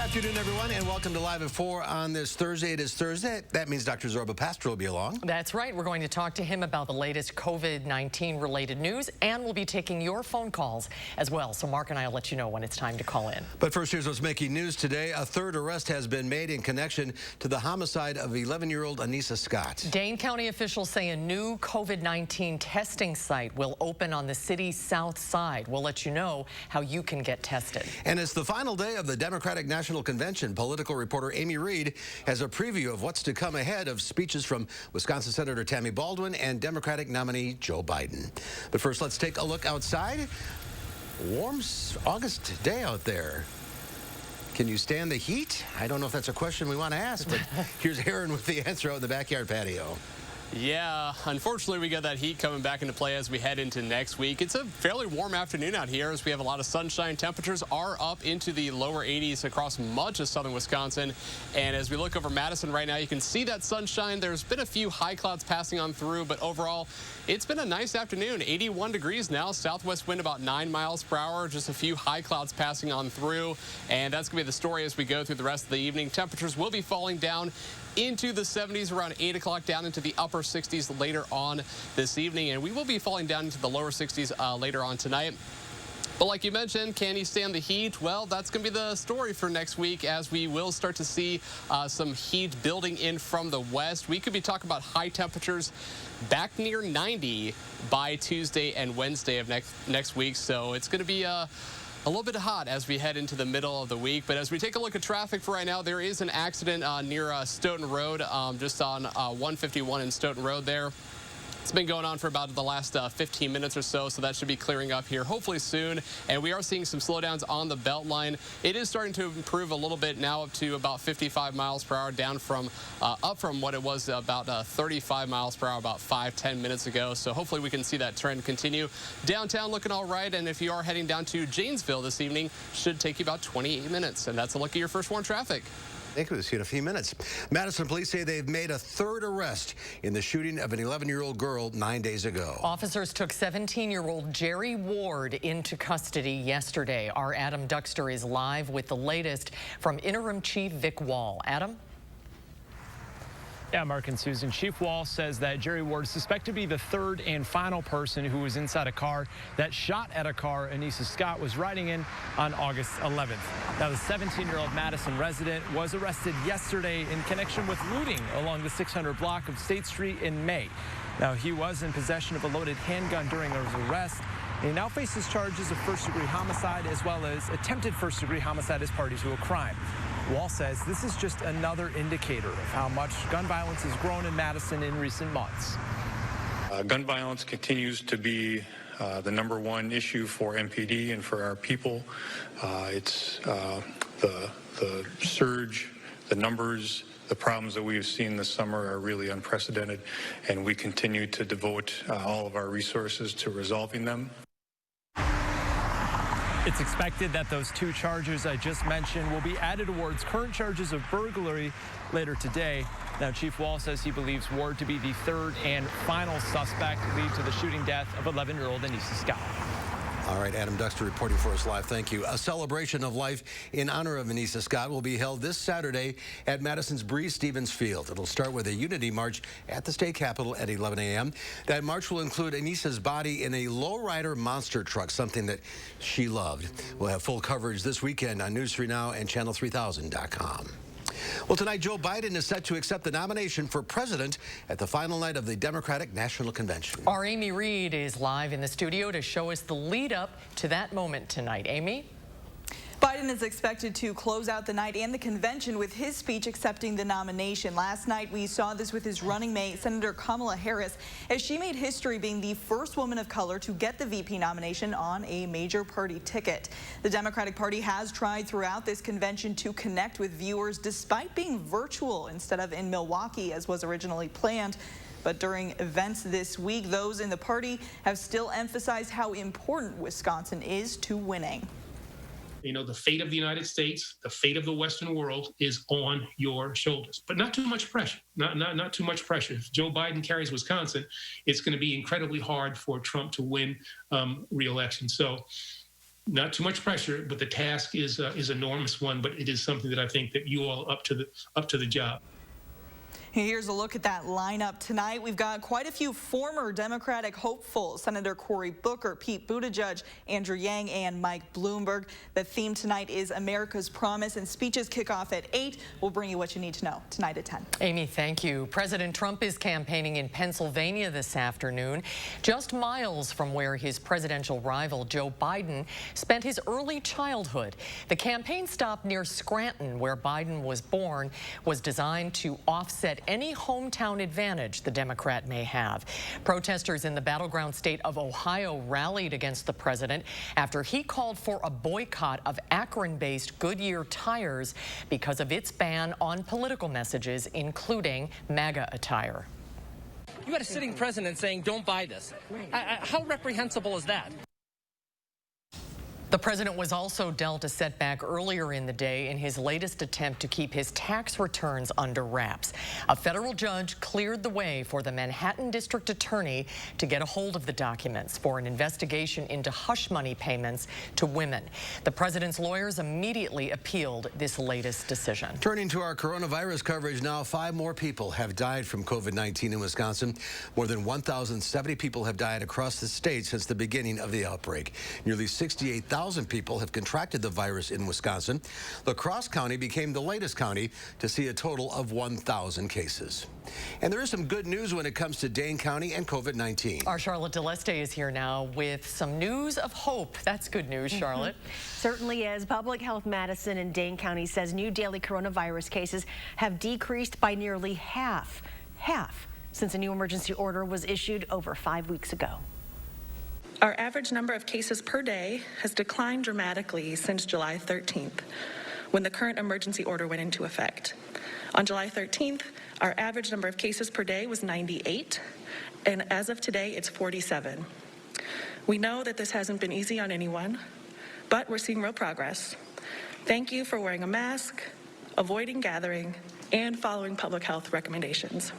afternoon, everyone, and welcome to Live at 4 on this Thursday. It is Thursday. That means Dr. Zorba Pastor will be along. That's right. We're going to talk to him about the latest COVID-19 related news, and we'll be taking your phone calls as well. So Mark and I will let you know when it's time to call in. But first, here's what's making news today. A third arrest has been made in connection to the homicide of 11-year-old Anissa Scott. Dane County officials say a new COVID-19 testing site will open on the city's south side. We'll let you know how you can get tested. And it's the final day of the Democratic National Convention. Political reporter Amy Reed has a preview of what's to come ahead of speeches from Wisconsin Senator Tammy Baldwin and Democratic nominee Joe Biden. But first, let's take a look outside. Warm August day out there. Can you stand the heat? I don't know if that's a question we want to ask, but here's Aaron with the answer out in the backyard patio. Yeah, unfortunately, we got that heat coming back into play as we head into next week. It's a fairly warm afternoon out here as we have a lot of sunshine. Temperatures are up into the lower 80s across much of southern Wisconsin. And as we look over Madison right now, you can see that sunshine. There's been a few high clouds passing on through, but overall, it's been a nice afternoon. 81 degrees now, southwest wind about 9 miles per hour, just a few high clouds passing on through. And that's going to be the story as we go through the rest of the evening. Temperatures will be falling down into the 70s around 8 o'clock, down into the upper 60s later on this evening, and we will be falling down into the lower 60s later on tonight. But like you mentioned, can he stand the heat? Well, that's going to be the story for next week as we will start to see some heat building in from the west. We could be talking about high temperatures back near 90 by Tuesday and Wednesday of next week, so it's going to be a little bit hot as we head into the middle of the week. But as we take a look at traffic for right now, there is an accident near Stoughton Road, just on 151 in Stoughton Road there. It's been going on for about the last 15 minutes or so, so that should be clearing up here hopefully soon. And we are seeing some slowdowns on the Beltline. It is starting to improve a little bit now, up to about 55 miles per hour, down from up from what it was about 35 miles per hour about 5-10 minutes ago. So hopefully we can see that trend continue. Downtown looking all right, and if you are heading down to Janesville this evening, should take you about 28 minutes. And that's a look at your first warn traffic. Thank you. We'll see you in a few minutes. Madison police say they've made a third arrest in the shooting of an 11-year-old girl 9 days ago. Officers took 17-year-old Jerry Ward into custody yesterday. Our Adam Duxter is live with the latest from Interim Chief Vic Wall. Adam? Yeah, Mark and Susan. Chief Wall says that Jerry Ward is suspected to be the third and final person who was inside a car that shot at a car Anissa Scott was riding in on August 11th. Now, the 17-year-old Madison resident was arrested yesterday in connection with looting along the 600 block of State Street in May. Now, he was in possession of a loaded handgun during his arrest. He now faces charges of first-degree homicide as well as attempted first-degree homicide as party to a crime. Wall says this is just another indicator of how much gun violence has grown in Madison in recent months. Gun violence continues to be the #1 issue for MPD and for our people. It's the surge, the numbers, the problems that we have seen this summer are really unprecedented, and we continue to devote all of our resources to resolving them. It's expected that those two charges I just mentioned will be added towards current charges of burglary later today. Now, Chief Wall says he believes Ward to be the third and final suspect lead to the shooting death of 11-year-old Anissa Scott. All right, Adam Duxter reporting for us live. Thank you. A celebration of life in honor of Anissa Scott will be held this Saturday at Madison's Breeze Stevens Field. It'll start with a unity march at the state capitol at 11 a.m. That march will include Anissa's body in a lowrider monster truck, something that she loved. We'll have full coverage this weekend on News 3 Now and Channel3000.com. Well, tonight, Joe Biden is set to accept the nomination for president at the final night of the Democratic National Convention. Our Amy Reed is live in the studio to show us the lead up to that moment tonight. Amy? Biden is expected to close out the night and the convention with his speech accepting the nomination. Last night, we saw this with his running mate, Senator Kamala Harris, as she made history being the first woman of color to get the VP nomination on a major party ticket. The Democratic Party has tried throughout this convention to connect with viewers despite being virtual instead of in Milwaukee as was originally planned. But during events this week, those in the party have still emphasized how important Wisconsin is to winning. You know, the fate of the United States, the fate of the Western world is on your shoulders, but not too much pressure, not too much pressure. If Joe Biden carries Wisconsin, it's going to be incredibly hard for Trump to win re-election. So not too much pressure, but the task is enormous one. But it is something that I think that you all up to the job. Here's a look at that lineup tonight. We've got quite a few former Democratic hopefuls: Senator Cory Booker, Pete Buttigieg, Andrew Yang, and Mike Bloomberg. The theme tonight is America's Promise, and speeches kick off at 8. We'll bring you what you need to know tonight at 10. Amy, thank you. President Trump is campaigning in Pennsylvania this afternoon, just miles from where his presidential rival Joe Biden spent his early childhood. The campaign stop near Scranton, where Biden was born, was designed to offset any hometown advantage the Democrat may have. Protesters in the battleground state of Ohio rallied against the president after he called for a boycott of Akron-based Goodyear tires because of its ban on political messages, including MAGA attire. You got a sitting president saying, don't buy this. How reprehensible is that? The president was also dealt a setback earlier in the day in his latest attempt to keep his tax returns under wraps. A federal judge cleared the way for the Manhattan district attorney to get a hold of the documents for an investigation into hush money payments to women. The president's lawyers immediately appealed this latest decision. Turning to our coronavirus coverage now, 5 more people have died from COVID-19 in Wisconsin. More than 1,070 people have died across the state since the beginning of the outbreak. Nearly 68,000 people have contracted the virus in Wisconsin. La Crosse County became the latest county to see a total of 1,000 cases. And there is some good news when it comes to Dane County and COVID-19. Our Charlotte DeLeste is here now with some news of hope. That's good news, Charlotte. Certainly is. Public Health Madison in Dane County says new daily coronavirus cases have decreased by nearly half since a new emergency order was issued over 5 weeks ago. Our average number of cases per day has declined dramatically since July 13th, when the current emergency order went into effect. On July 13th, our average number of cases per day was 98, and as of today, it's 47. We know that this hasn't been easy on anyone, but we're seeing real progress. Thank you for wearing a mask, avoiding gathering, and following public health recommendations.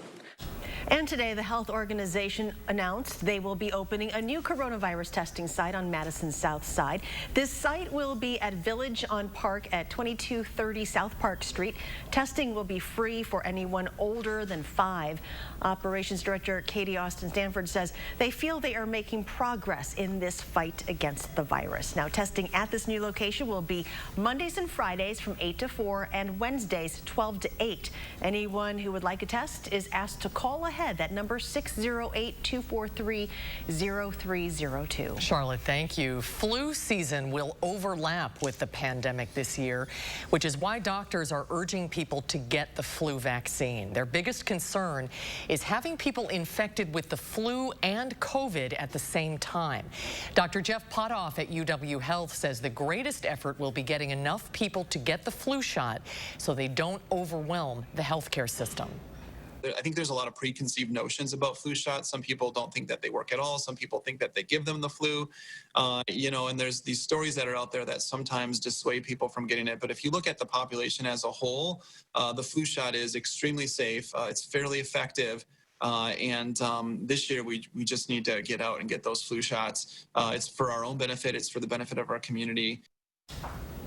And today, the health organization announced they will be opening a new coronavirus testing site on Madison's south side. This site will be at Village on Park at 2230 South Park Street. Testing will be free for anyone older than 5. Operations Director Katie Austin Stanford says they feel they are making progress in this fight against the virus. Now, testing at this new location will be Mondays and Fridays from 8 to 4 and Wednesdays 12 to 8. Anyone who would like a test is asked to call ahead. That number 608-243-0302. Charlotte, thank you. Flu season will overlap with the pandemic this year, which is why doctors are urging people to get the flu vaccine. Their biggest concern is having people infected with the flu and COVID at the same time. Dr. Jeff Potoff at UW Health says the greatest effort will be getting enough people to get the flu shot so they don't overwhelm the healthcare system. I think there's a lot of preconceived notions about flu shots. Some people don't think that they work at all. Some people think that they give them the flu, and there's these stories that are out there that sometimes dissuade people from getting it. But if you look at the population as a whole, the flu shot is extremely safe. It's fairly effective. This year, we just need to get out and get those flu shots. It's for our own benefit. It's for the benefit of our community.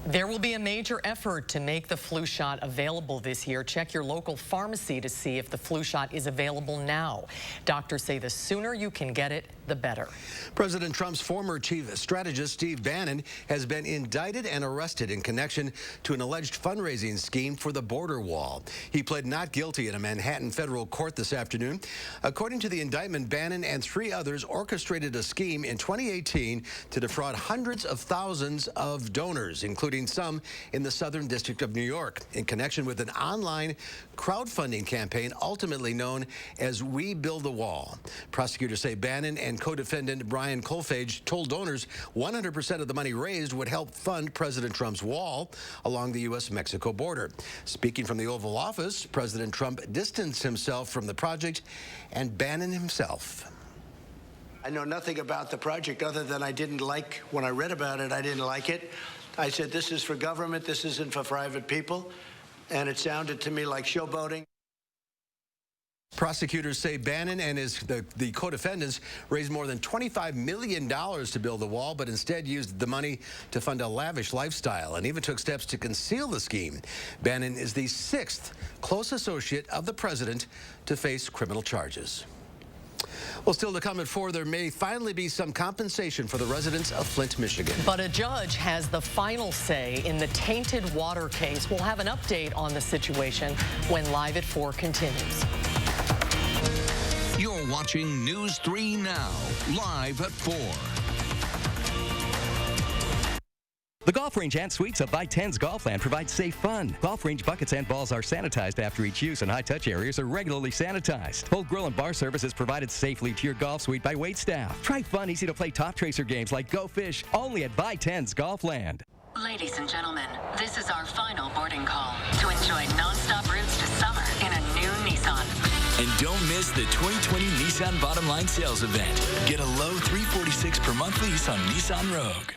There will be a major effort to make the flu shot available this year. Check your local pharmacy to see if the flu shot is available now. Doctors say the sooner you can get it, the better. President Trump's former chief strategist, Steve Bannon, has been indicted and arrested in connection to an alleged fundraising scheme for the border wall. He pled not guilty in a Manhattan federal court this afternoon. According to the indictment, Bannon and 3 others orchestrated a scheme in 2018 to defraud hundreds of thousands of donors, including some in the Southern District of New York, in connection with an online crowdfunding campaign ultimately known as We Build the Wall. Prosecutors say Bannon and co-defendant Brian Kolfage told donors 100% of the money raised would help fund President Trump's wall along the U.S.-Mexico border. Speaking from the Oval Office, President Trump distanced himself from the project and Bannon himself. I know nothing about the project other than I didn't like, when I read about it, I didn't like it. I said, this is for government, this isn't for private people. And it sounded to me like showboating. Prosecutors say Bannon and the co-defendants raised more than $25 million to build the wall, but instead used the money to fund a lavish lifestyle and even took steps to conceal the scheme. Bannon is the 6th close associate of the president to face criminal charges. Well, still to come at 4, there may finally be some compensation for the residents of Flint, Michigan. But a judge has the final say in the tainted water case. We'll have an update on the situation when Live at 4 continues. You're watching News 3 Now, live at 4. The golf range and suites of By10's Golfland provide safe fun. Golf range buckets and balls are sanitized after each use, and high-touch areas are regularly sanitized. Full grill and bar service is provided safely to your golf suite by waitstaff. Try fun, easy-to-play top tracer games like Go Fish, only at By10's Golfland. Ladies and gentlemen, this is our final boarding call to enjoy non-stop routes to summer in a new Nissan. And don't miss the 2020 Nissan Bottom Line Sales Event. Get a low $346 per month lease on Nissan Rogue.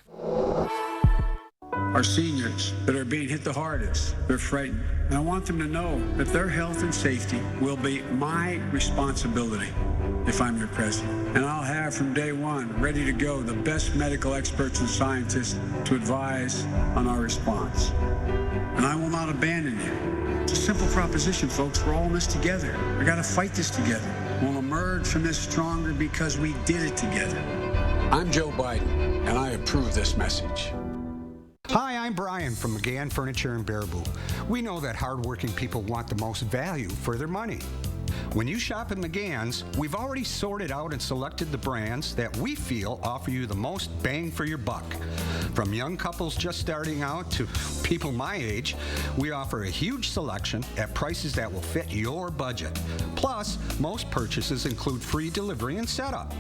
Our seniors that are being hit the hardest, they're frightened. And I want them to know that their health and safety will be my responsibility if I'm your president. And I'll have from day one, ready to go, the best medical experts and scientists to advise on our response. And I will not abandon you. It's a simple proposition, folks. We're all in this together. We got to fight this together. We'll emerge from this stronger because we did it together. I'm Joe Biden, and I approve this message. Hi, I'm Brian from McGann Furniture in Baraboo. We know that hardworking people want the most value for their money. When you shop at McGann's, we've already sorted out and selected the brands that we feel offer you the most bang for your buck. From young couples just starting out to people my age, we offer a huge selection at prices that will fit your budget. Plus, most purchases include free delivery and setup.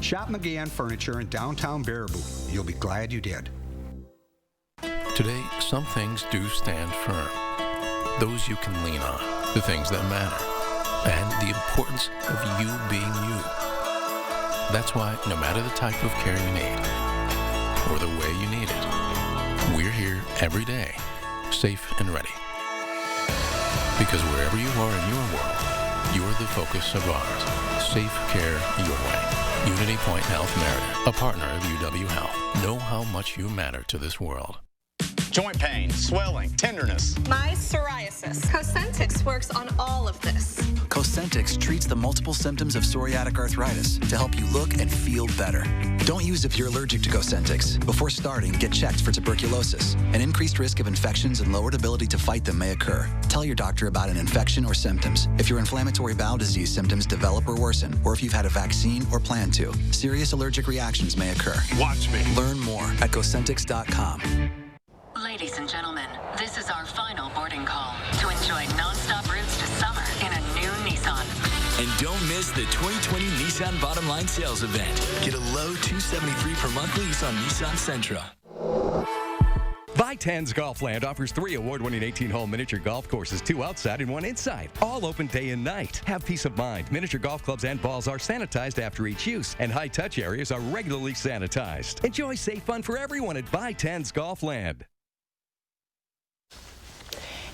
Shop McGann Furniture in downtown Baraboo. You'll be glad you did. Today, some things do stand firm. Those you can lean on, the things that matter, and the importance of you being you. That's why, no matter the type of care you need, or the way you need it, we're here every day, safe and ready. Because wherever you are in your world, you're the focus of ours. Safe care your way. Unity Point Health Merida, a partner of UW Health. Know how much you matter to this world. Joint pain, swelling, tenderness. My psoriasis. Cosentix works on all of this. Cosentix treats the multiple symptoms of psoriatic arthritis to help you look and feel better. Don't use if you're allergic to Cosentix. Before starting, get checked for tuberculosis. An increased risk of infections and lowered ability to fight them may occur. Tell your doctor about an infection or symptoms. If your inflammatory bowel disease symptoms develop or worsen, or if you've had a vaccine or plan to, serious allergic reactions may occur. Watch me. Learn more at Cosentix.com. Ladies and gentlemen, this is our final boarding call to enjoy non-stop routes to summer in a new Nissan. And don't miss the 2020 Nissan Bottom Line Sales Event. Get a low $273 per month lease on Nissan Sentra. By10's Golfland offers 3 award-winning 18-hole miniature golf courses, 2 outside and 1 inside, all open day and night. Have peace of mind. Miniature golf clubs and balls are sanitized after each use, and high-touch areas are regularly sanitized. Enjoy safe fun for everyone at By10's Golfland.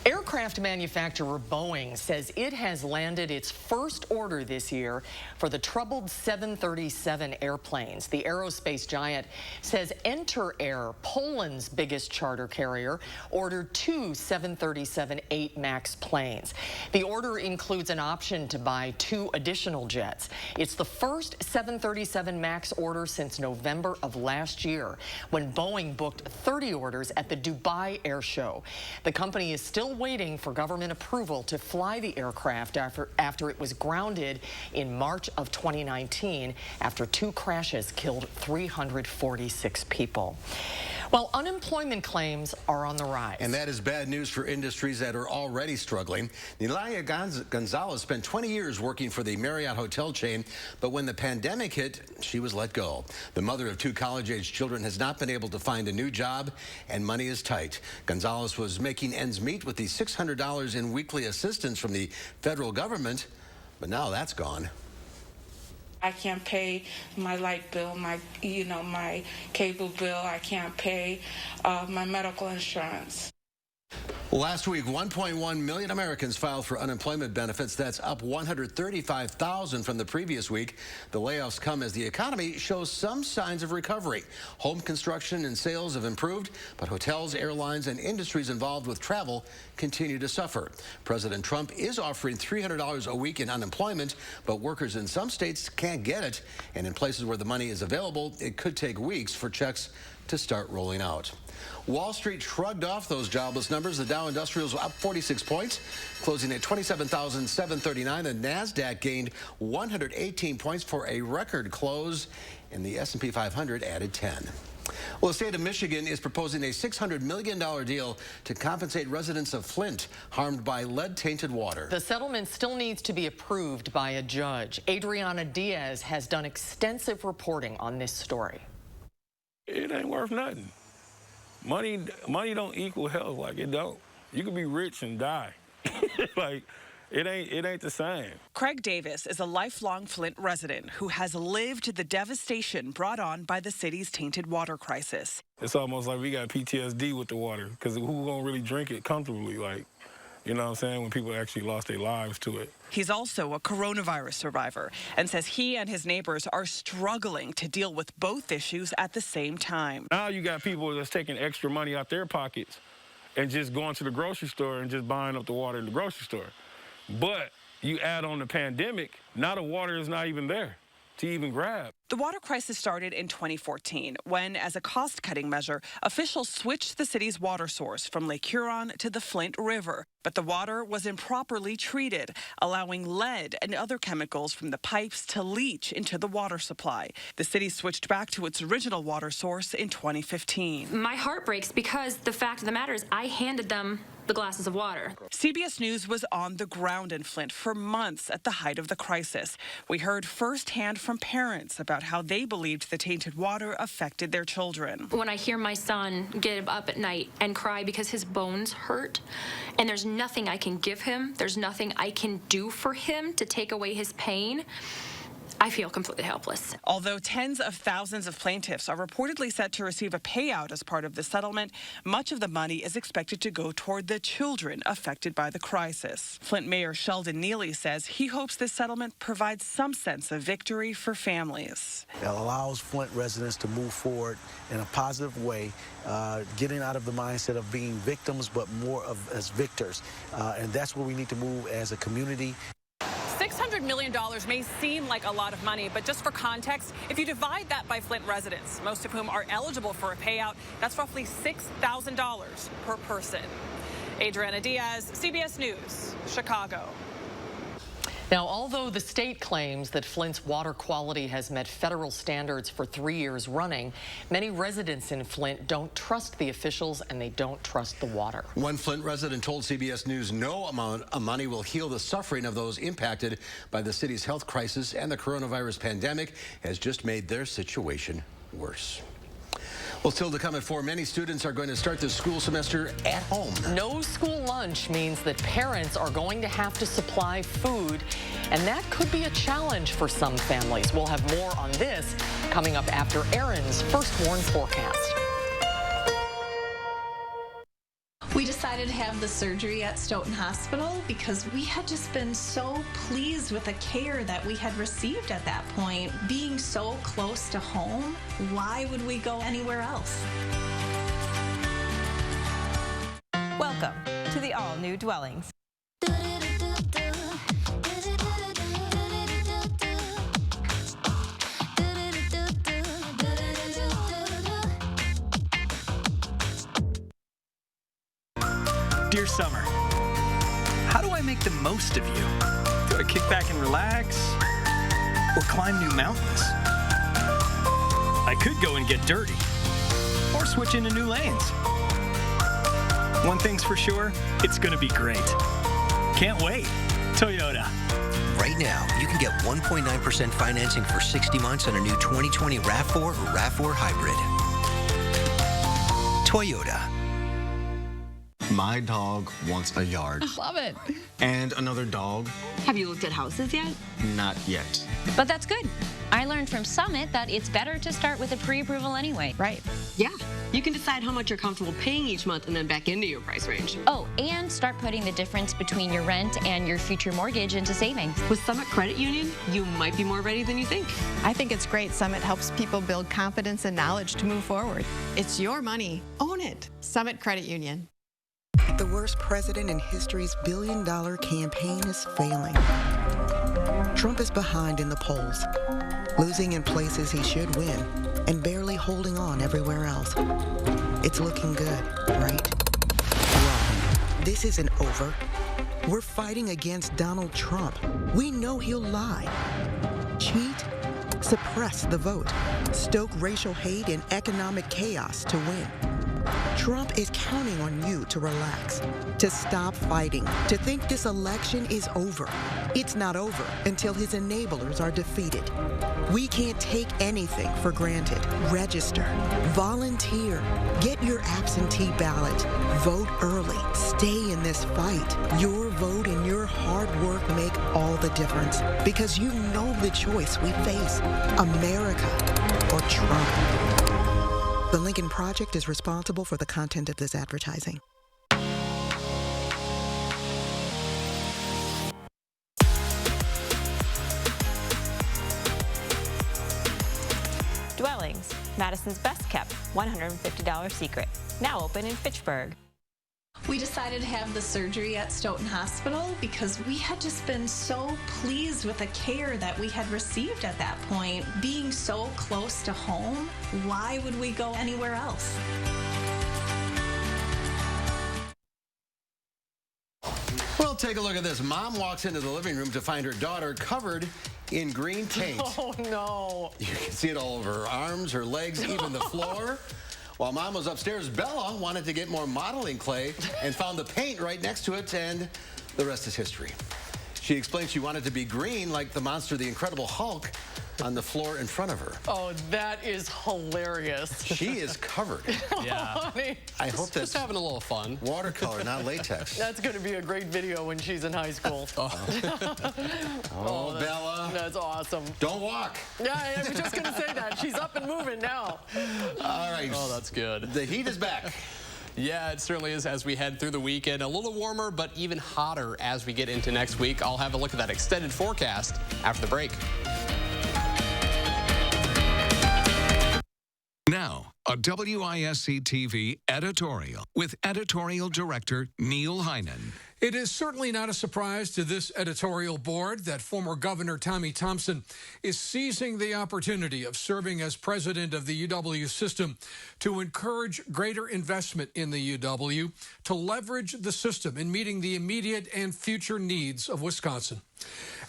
Aircraft manufacturer Boeing says it has landed its first order this year for the troubled 737 airplanes. The aerospace giant says Enter Air, Poland's biggest charter carrier, ordered 2 737-8 MAX planes. The order includes an option to buy 2 additional jets. It's the first 737 MAX order since November of last year, when Boeing booked 30 orders at the Dubai Air Show. The company is still waiting for government approval to fly the aircraft after it was grounded in March of 2019 after 2 crashes killed 346 people. Well, unemployment claims are on the rise. And that is bad news for industries that are already struggling. Nelia Gonzalez spent 20 years working for the Marriott hotel chain, but when the pandemic hit, she was let go. The mother of 2 college-age children has not been able to find a new job, and money is tight. Gonzalez was making ends meet with the $600 in weekly assistance from the federal government, but now that's gone. I can't pay my light bill, my cable bill. I can't pay my medical insurance. Last week, 1.1 million Americans filed for unemployment benefits. That's up 135,000 from the previous week. The layoffs come as the economy shows some signs of recovery. Home construction and sales have improved, but hotels, airlines, and industries involved with travel continue to suffer. President Trump is offering $300 a week in unemployment, but workers in some states can't get it. And in places where the money is available, it could take weeks for checks to start rolling out. Wall Street shrugged off those jobless numbers. The Dow Industrials were up 46 points, closing at 27,739. The NASDAQ gained 118 points for a record close, and the S&P 500 added 10. Well, the state of Michigan is proposing a $600 million deal to compensate residents of Flint harmed by lead-tainted water. The settlement still needs to be approved by a judge. Adriana Diaz has done extensive reporting on this story. It ain't worth nothing. Money don't equal health. Like, it don't. You could be rich and die. Like, it ain't the same. Craig Davis is a lifelong Flint resident who has lived the devastation brought on by the city's tainted water crisis. It's almost like we got PTSD with the water, because who gonna really drink it comfortably? Like, you know what I'm saying, when people actually lost their lives to it. He's also a coronavirus survivor and says he and his neighbors are struggling to deal with both issues at the same time. Now you got people that's taking extra money out their pockets and just going to the grocery store and just buying up the water in the grocery store. But you add on the pandemic, now the water is not even there to even grab. The water crisis started in 2014 when, as a cost-cutting measure, officials switched the city's water source from Lake Huron to the Flint River. But the water was improperly treated, allowing lead and other chemicals from the pipes to leach into the water supply. The city switched back to its original water source in 2015. My heart breaks because the fact of the matter is I handed them the glasses of water. CBS News was on the ground in Flint for months at the height of the crisis. We heard firsthand from parents about how they believed the tainted water affected their children. When I hear my son get up at night and cry because his bones hurt, and there's nothing I can give him, there's nothing I can do for him to take away his pain, I feel completely helpless. Although tens of thousands of plaintiffs are reportedly set to receive a payout as part of the settlement, much of the money is expected to go toward the children affected by the crisis. Flint Mayor Sheldon Neely says he hopes this settlement provides some sense of victory for families. It allows Flint residents to move forward in a positive way, getting out of the mindset of being victims, but more of as victors. And that's where we need to move as a community. $600 million may seem like a lot of money, but just for context, if you divide that by Flint residents, most of whom are eligible for a payout, that's roughly $6,000 per person. Adriana Diaz, CBS News, Chicago. Now, although the state claims that Flint's water quality has met federal standards for 3 years running, many residents in Flint don't trust the officials and they don't trust the water. One Flint resident told CBS News no amount of money will heal the suffering of those impacted by the city's health crisis, and the coronavirus pandemic has just made their situation worse. Well, still to come at 4, many students are going to start the school semester at home. No school lunch means that parents are going to have to supply food, and that could be a challenge for some families. We'll have more on this coming up after Aaron's First Warn forecast. We decided to have the surgery at Stoughton Hospital because we had just been so pleased with the care that we had received at that point. Being so close to home, why would we go anywhere else? Welcome to the all-new Dwellings. Dear Summer, how do I make the most of you? Do I kick back and relax? Or climb new mountains? I could go and get dirty. Or switch into new lanes. One thing's for sure, it's gonna be great. Can't wait. Toyota. Right now, you can get 1.9% financing for 60 months on a new 2020 RAV4 or RAV4 Hybrid. Toyota. My dog wants a yard. Love it. And another dog. Have you looked at houses yet? Not yet. But that's good. I learned from Summit that it's better to start with a pre-approval anyway. Right. Yeah. You can decide how much you're comfortable paying each month and then back into your price range. Oh, and start putting the difference between your rent and your future mortgage into savings. With Summit Credit Union, you might be more ready than you think. I think it's great. Summit helps people build confidence and knowledge to move forward. It's your money. Own it. Summit Credit Union. The worst president in history's billion-dollar campaign is failing. Trump is behind in the polls, losing in places he should win, and barely holding on everywhere else. It's looking good, right? Wrong. This isn't over. We're fighting against Donald Trump. We know he'll lie, cheat, suppress the vote, stoke racial hate and economic chaos to win. Trump is counting on you to relax, to stop fighting, to think this election is over. It's not over until his enablers are defeated. We can't take anything for granted. Register, volunteer, get your absentee ballot, vote early, stay in this fight. Your vote and your hard work make all the difference because you know the choice we face, America or Trump. The Lincoln Project is responsible for the content of this advertising. Dwellings, Madison's best kept $150 secret. Now open in Fitchburg. We decided to have the surgery at Stoughton Hospital because we had just been so pleased with the care that we had received at that point. Being so close to home, why would we go anywhere else? Well, take a look at this. Mom walks into the living room to find her daughter covered in green paint. Oh, no. You can see it all over her arms, her legs, even the floor. While Mom was upstairs, Bella wanted to get more modeling clay and found the paint right next to it, and the rest is history. She explained she wanted to be green like the monster, the Incredible Hulk, on the floor in front of her. Oh, that is hilarious. She is covered. Yeah. Honey, I hope that's just having a little fun. Watercolor, not latex. That's going to be a great video when she's in high school. Oh, Bella. That's awesome. Don't walk. Yeah, I was just going to say that. She's up and moving now. All right. Oh, that's good. The heat is back. Yeah, it certainly is as we head through the weekend. A little warmer, but even hotter as we get into next week. I'll have a look at that extended forecast after the break. Now, a WISC-TV editorial with editorial director Neil Heinen. It is certainly not a surprise to this editorial board that former Governor Tommy Thompson is seizing the opportunity of serving as president of the UW system to encourage greater investment in the UW to leverage the system in meeting the immediate and future needs of Wisconsin.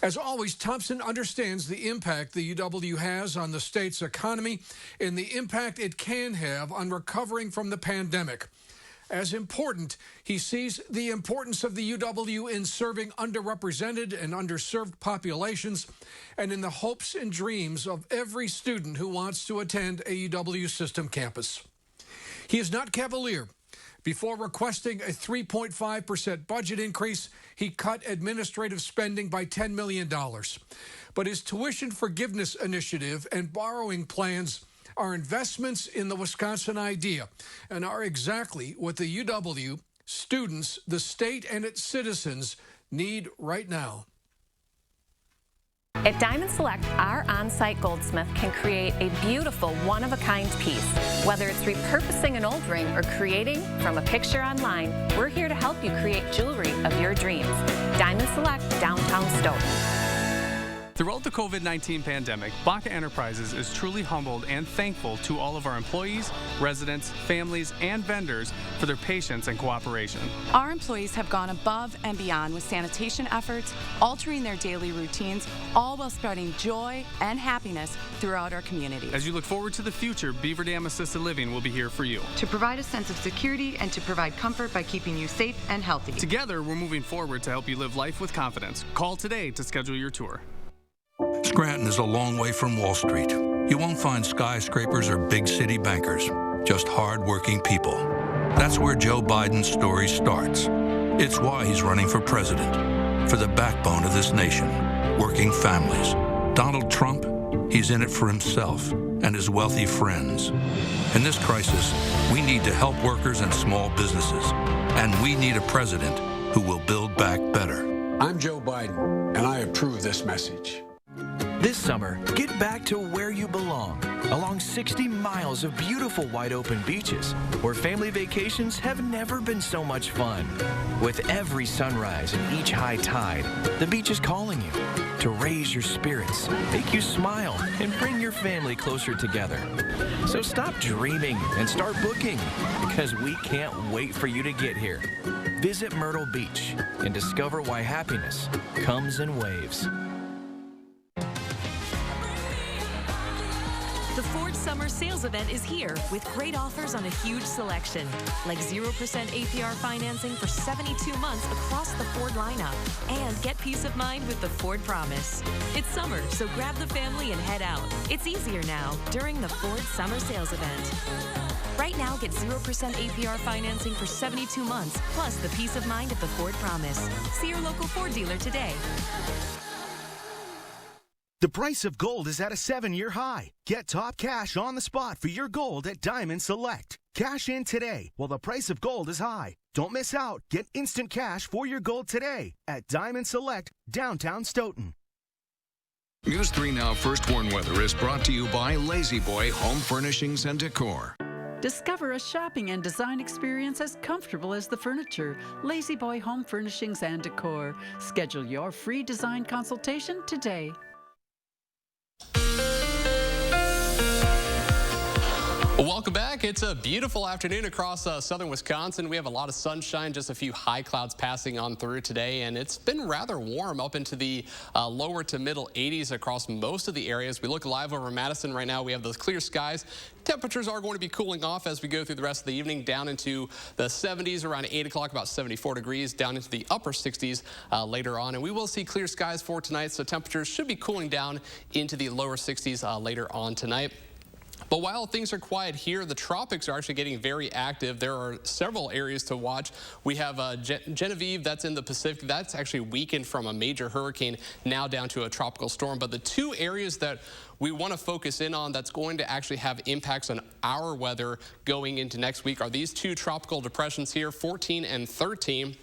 As always, Thompson understands the impact the UW has on the state's economy and the impact it can have on recovering from the pandemic. As important, he sees the importance of the UW in serving underrepresented and underserved populations and in the hopes and dreams of every student who wants to attend a UW system campus. He is not cavalier. Before requesting a 3.5% budget increase, he cut administrative spending by $10 million. But his tuition forgiveness initiative and borrowing plans are investments in the Wisconsin idea and are exactly what the UW, students, the state, and its citizens need right now. At Diamond Select, our on-site goldsmith can create a beautiful one-of-a-kind piece. Whether it's repurposing an old ring or creating from a picture online, we're here to help you create jewelry of your dreams. Diamond Select, downtown Stoughton. Throughout the COVID-19 pandemic, Baca Enterprises is truly humbled and thankful to all of our employees, residents, families, and vendors for their patience and cooperation. Our employees have gone above and beyond with sanitation efforts, altering their daily routines, all while spreading joy and happiness throughout our community. As you look forward to the future, Beaver Dam Assisted Living will be here for you. To provide a sense of security and to provide comfort by keeping you safe and healthy. Together, we're moving forward to help you live life with confidence. Call today to schedule your tour. Scranton is a long way from Wall Street. You won't find skyscrapers or big city bankers, just hard-working people. That's where Joe Biden's story starts. It's why he's running for president, for the backbone of this nation, working families. Donald Trump, He's in it for himself and his wealthy friends. In this crisis, we need to help workers and small businesses. And we need a president who will build back better. I'm Joe Biden, and I approve this message. This summer, get back to where you belong, along 60 miles of beautiful wide-open beaches, where family vacations have never been so much fun. With every sunrise and each high tide, the beach is calling you to raise your spirits, make you smile, and bring your family closer together. So stop dreaming and start booking, because we can't wait for you to get here. Visit Myrtle Beach and discover why happiness comes in waves. The Ford Summer Sales Event is here with great offers on a huge selection, like 0% APR financing for 72 months across the Ford lineup. And get peace of mind with the Ford Promise. It's summer, so grab the family and head out. It's easier now during the Ford Summer Sales Event. Right now, get 0% APR financing for 72 months, plus the peace of mind of the Ford Promise. See your local Ford dealer today. The price of gold is at a 7-year high. Get top cash on the spot for your gold at Diamond Select. Cash in today while the price of gold is high. Don't miss out. Get instant cash for your gold today at Diamond Select, downtown Stoughton. News 3 Now First Warn Weather is brought to you by Lazy Boy Home Furnishings and Decor. Discover a shopping and design experience as comfortable as the furniture. Lazy Boy Home Furnishings and Decor. Schedule your free design consultation today. Welcome back. It's a beautiful afternoon across southern Wisconsin. We have a lot of sunshine, just a few high clouds passing on through today, and it's been rather warm up into the lower to middle 80s across most of the areas. We look live over Madison right now. We have those clear skies. Temperatures are going to be cooling off as we go through the rest of the evening, down into the 70s around 8 o'clock, about 74 degrees, down into the upper 60s later on. And we will see clear skies for tonight, so temperatures should be cooling down into the lower 60s later on tonight. But while things are quiet here, the tropics are actually getting very active. There are several areas to watch. We have Genevieve, that's in the Pacific. That's actually weakened from a major hurricane now down to a tropical storm. But the two areas that we want to focus in on that's going to actually have impacts on our weather going into next week are these two tropical depressions here, 14 and 13.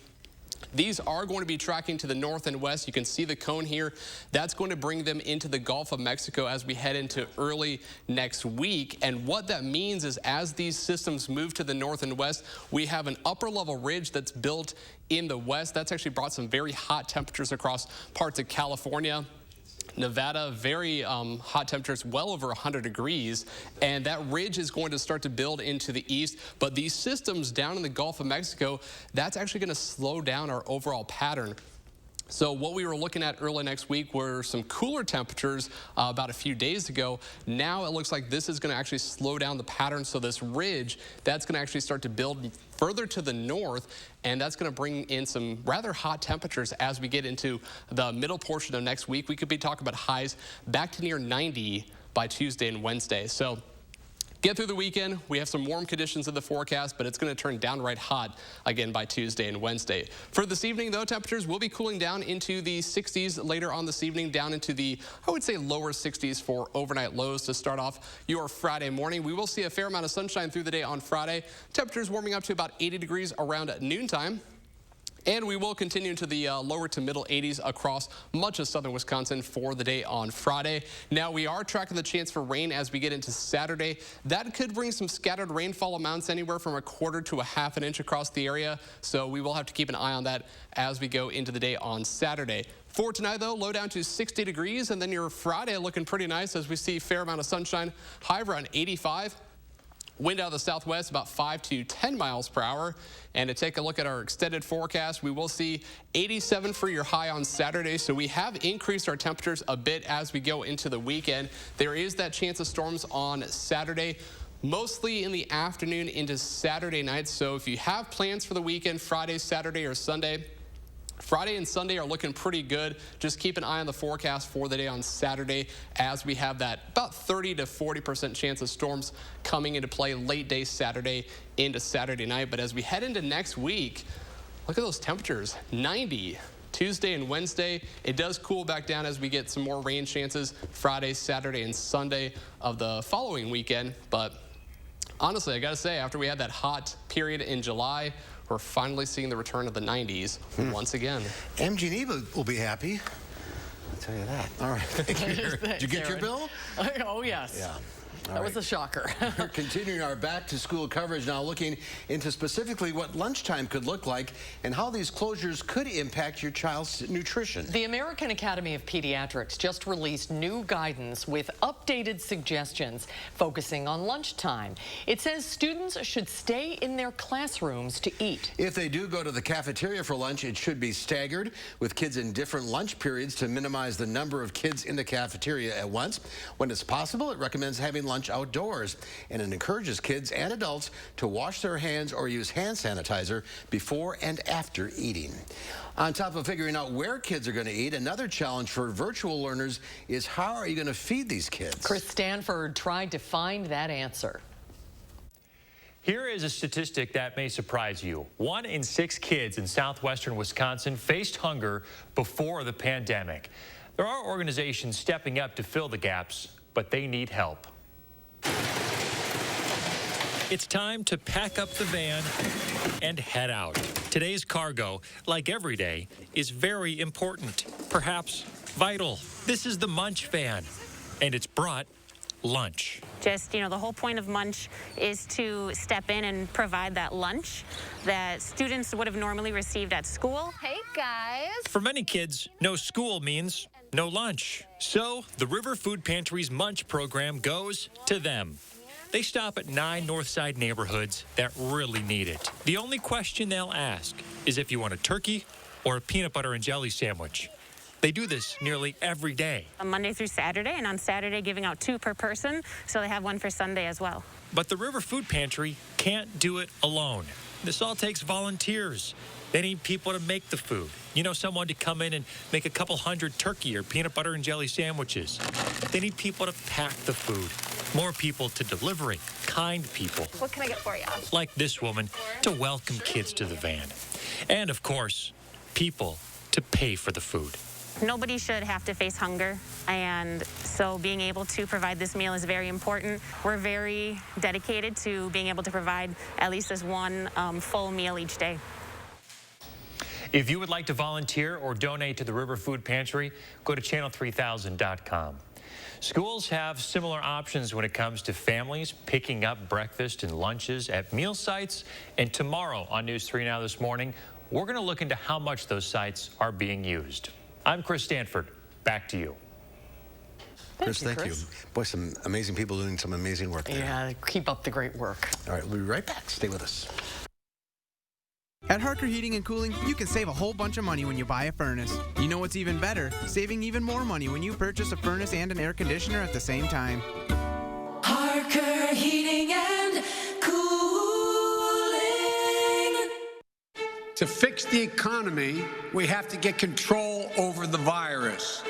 These are going to be tracking to the north and west. You can see the cone here. That's going to bring them into the Gulf of Mexico as we head into early next week. And what that means is as these systems move to the north and west, we have an upper level ridge that's built in the west. That's actually brought some very hot temperatures across parts of California, Nevada, very hot temperatures, well over 100 degrees, and that ridge is going to start to build into the east. But these systems down in the Gulf of Mexico, that's actually going to slow down our overall pattern. So what we were looking at early next week were some cooler temperatures about a few days ago. Now it looks like this is going to actually slow down the pattern. So this ridge, that's going to actually start to build further to the north, and that's going to bring in some rather hot temperatures as we get into the middle portion of next week. We could be talking about highs back to near 90 by Tuesday and Wednesday. So get through the weekend. We have some warm conditions in the forecast, but it's going to turn downright hot again by Tuesday and Wednesday. For this evening, though, temperatures will be cooling down into the 60s later on this evening, down into the, I would say, lower 60s for overnight lows to start off your Friday morning. We will see a fair amount of sunshine through the day on Friday. Temperatures warming up to about 80 degrees around noontime. And we will continue to the lower to middle 80s across much of southern Wisconsin for the day on Friday. Now, we are tracking the chance for rain as we get into Saturday. That could bring some scattered rainfall amounts anywhere from 1/4 to 1/2 inch across the area. So we will have to keep an eye on that as we go into the day on Saturday. For tonight, though, low down to 60 degrees. And then your Friday looking pretty nice as we see a fair amount of sunshine, high around 85. Wind out of the southwest about 5 to 10 miles per hour. And to take a look at our extended forecast, we will see 87 for your high on Saturday. So we have increased our temperatures a bit as we go into the weekend. There is that chance of storms on Saturday, mostly in the afternoon into Saturday night. So if you have plans for the weekend, Friday, Saturday, or Sunday, Friday and Sunday are looking pretty good. Just keep an eye on the forecast for the day on Saturday as we have that about 30 to 40% chance of storms coming into play late day Saturday into Saturday night. But as we head into next week, look at those temperatures, 90 Tuesday and Wednesday, it does cool back down as we get some more rain chances Friday, Saturday, and Sunday of the following weekend. But honestly, I got to say, after we had that hot period in July, we're finally seeing the return of the 90s once again. MG&E will be happy. I'll tell you that. All right. Thank you. Did you get your bill? Oh, yes. Yeah. That was a shocker. We're continuing our back-to-school coverage now, looking into specifically what lunchtime could look like and how these closures could impact your child's nutrition. The American Academy of Pediatrics just released new guidance with updated suggestions focusing on lunchtime. It says students should stay in their classrooms to eat. If they do go to the cafeteria for lunch, it should be staggered with kids in different lunch periods to minimize the number of kids in the cafeteria at once. When it's possible, it recommends having lunch outdoors, and it encourages kids and adults to wash their hands or use hand sanitizer before and after eating. On top of figuring out where kids are going to eat, another challenge for virtual learners is how are you going to feed these kids? Chris Stanford tried to find that answer. Here is a statistic that may surprise you. 1 in 6 kids in southwestern Wisconsin faced hunger before the pandemic. There are organizations stepping up to fill the gaps, but they need help. It's time to pack up the van and head out. Today's cargo, like every day, is very important, perhaps vital. This is the Munch van, and it's brought lunch. Just, the whole point of Munch is to step in and provide that lunch that students would have normally received at school. Hey, guys. For many kids, no school means no lunch. So the River Food Pantry's Munch program goes to them. They stop at 9 Northside neighborhoods that really need it. The only question they'll ask is if you want a turkey or a peanut butter and jelly sandwich. They do this nearly every day. Monday through Saturday, and on Saturday giving out 2 per person, so they have 1 for Sunday as well. But the River Food Pantry can't do it alone. This all takes volunteers. They need people to make the food. Someone to come in and make a couple hundred turkey or peanut butter and jelly sandwiches. They need people to pack the food. More people to deliver it. Kind people. What can I get for you? Like this woman to welcome kids to the van. And of course, people to pay for the food. Nobody should have to face hunger, and so being able to provide this meal is very important. We're very dedicated to being able to provide at least this 1 full meal each day. If you would like to volunteer or donate to the River Food Pantry, go to channel3000.com. Schools have similar options when it comes to families picking up breakfast and lunches at meal sites. And tomorrow on News 3 Now This Morning, we're going to look into how much those sites are being used. I'm Chris Stanford. Back to you. Chris, thank you. Boy, some amazing people doing some amazing work there. Yeah, keep up the great work. All right, we'll be right back. Stay with us. At Harker Heating and Cooling, you can save a whole bunch of money when you buy a furnace. You know what's even better? Saving even more money when you purchase a furnace and an air conditioner at the same time. Harker Heating and Cooling. To fix the economy, we have to get control over the virus.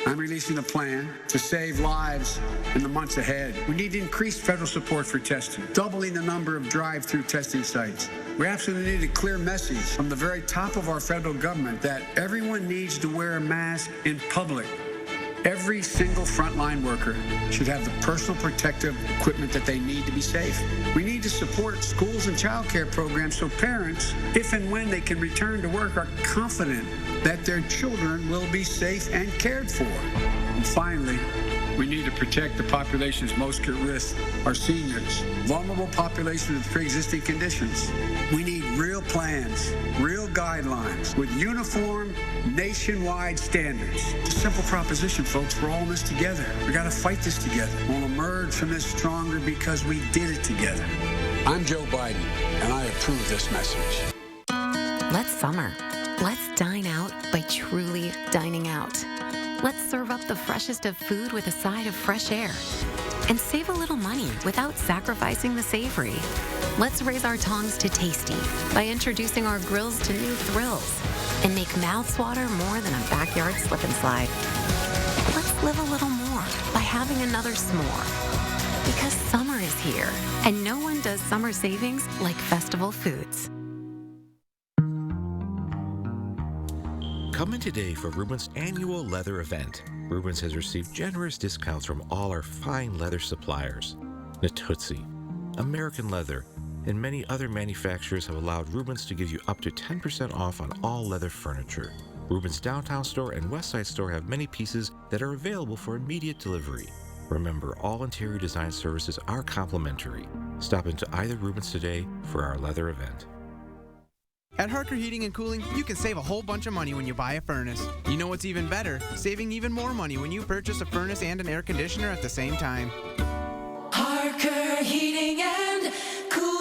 I'm releasing a plan to save lives in the months ahead. We need increased federal support for testing, doubling the number of drive-through testing sites. We absolutely need a clear message from the very top of our federal government that everyone needs to wear a mask in public. Every single frontline worker should have the personal protective equipment that they need to be safe. We need to support schools and child care programs so parents, if and when they can return to work, are confident that their children will be safe and cared for. And finally, we need to protect the populations most at risk, our seniors, vulnerable populations with pre-existing conditions. We need real plans, real guidelines with uniform nationwide standards. It's a simple proposition, folks. We're all in this together. We got to fight this together. We'll emerge from this stronger because we did it together. I'm Joe Biden, and I approve this message. Let's summer. Let's dine out by truly dining out. Let's serve up the freshest of food with a side of fresh air. And save a little money without sacrificing the savory. Let's raise our tongues to tasty by introducing our grills to new thrills. And make mouthwater more than a backyard slip and slide. Let's live a little more by having another s'more. Because summer is here, and no one does summer savings like Festival Foods. Come in today for Rubens' annual leather event. Rubens has received generous discounts from all our fine leather suppliers. Natuzzi, American Leather, and many other manufacturers have allowed Rubens to give you up to 10% off on all leather furniture. Rubens' downtown store and Westside store have many pieces that are available for immediate delivery. Remember, all interior design services are complimentary. Stop into either Rubens today for our leather event. At Harker Heating and Cooling, you can save a whole bunch of money when you buy a furnace. You know what's even better? Saving even more money when you purchase a furnace and an air conditioner at the same time. Harker Heating and Cooling.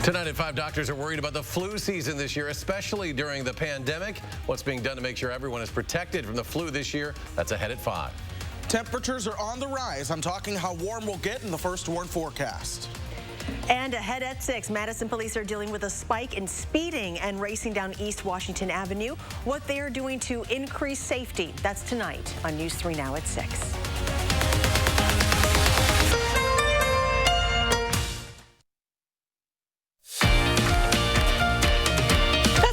Tonight at 5, doctors are worried about the flu season this year, especially during the pandemic. What's being done to make sure everyone is protected from the flu this year? That's ahead at 5. Temperatures are on the rise. I'm talking how warm we'll get in the first warn forecast. And ahead at 6, Madison police are dealing with a spike in speeding and racing down East Washington Avenue. What they are doing to increase safety, that's tonight on News 3 Now at 6.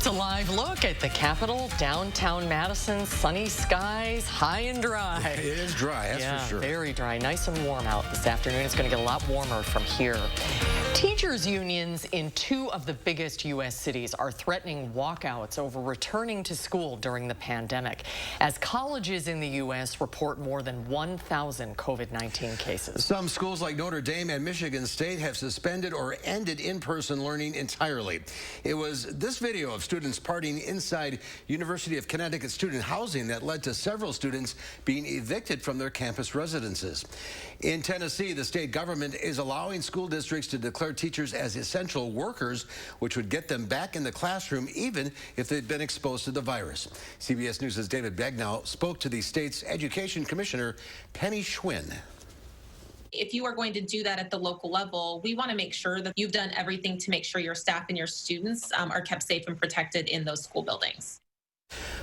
A live look at the Capitol, downtown Madison, sunny skies, high and dry. It is dry, that's for sure. Very dry, nice and warm out this afternoon. It's going to get a lot warmer from here. Teachers unions in 2 of the biggest U.S. cities are threatening walkouts over returning to school during the pandemic, as colleges in the U.S. report more than 1,000 COVID-19 cases. Some schools like Notre Dame and Michigan State have suspended or ended in-person learning entirely. It was this video of students partying inside University of Connecticut student housing that led to several students being evicted from their campus residences. In Tennessee, the state government is allowing school districts to declare teachers as essential workers, which would get them back in the classroom even if they'd been exposed to the virus. CBS News' David Begnow spoke to the state's education commissioner, Penny Schwinn. If you are going to do that at the local level, we want to make sure that you've done everything to make sure your staff and your students are kept safe and protected in those school buildings.